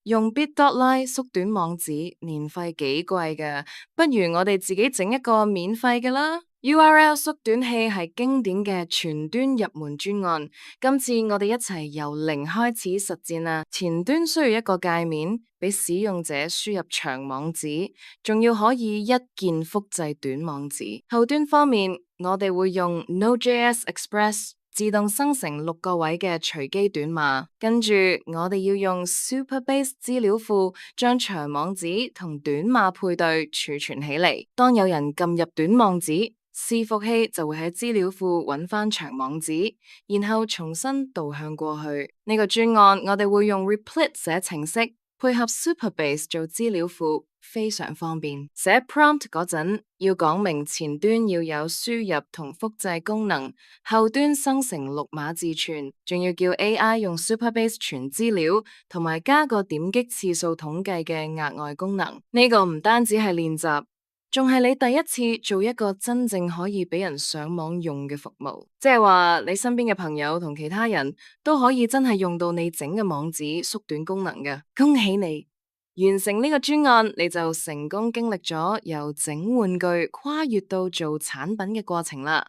用 bit.ly 縮短網址，年費幾貴㗎，不如我哋自己整一個免費嘅啦。URL 縮短器係經典嘅前端入門專案，今次我哋一齊由零開始實戰啦。前端需要一個界面，俾使用者輸入長網址，仲要可以一鍵複製短網址。後端方面，我哋會用 Node.js Express。自動生成6個位嘅隨機短碼，跟住我哋要用 Supabase 資料庫將長網址同短碼配對儲存起嚟。當有人撳入短網址，伺服器就會喺資料庫揾返長網址，然後重新導向過去。呢個專案我哋會用 Replit 寫程式，配合 Supabase 做資料庫。非常方便。寫 prompt 嗰陣要講明前端要有輸入同複製功能，後端生成綠碼自存，仲要叫 AI 用 Supabase 傳資料，同埋加個點擊次數統計嘅額外功能。呢個唔單止係練習，仲係你第一次做一個真正可以俾人上網用嘅服務，即係話你身邊嘅朋友同其他人都可以真係用到你整嘅網址縮短功能嘅。恭喜你！完成呢個專案，你就成功經歷咗由整玩具跨越到做產品嘅過程啦。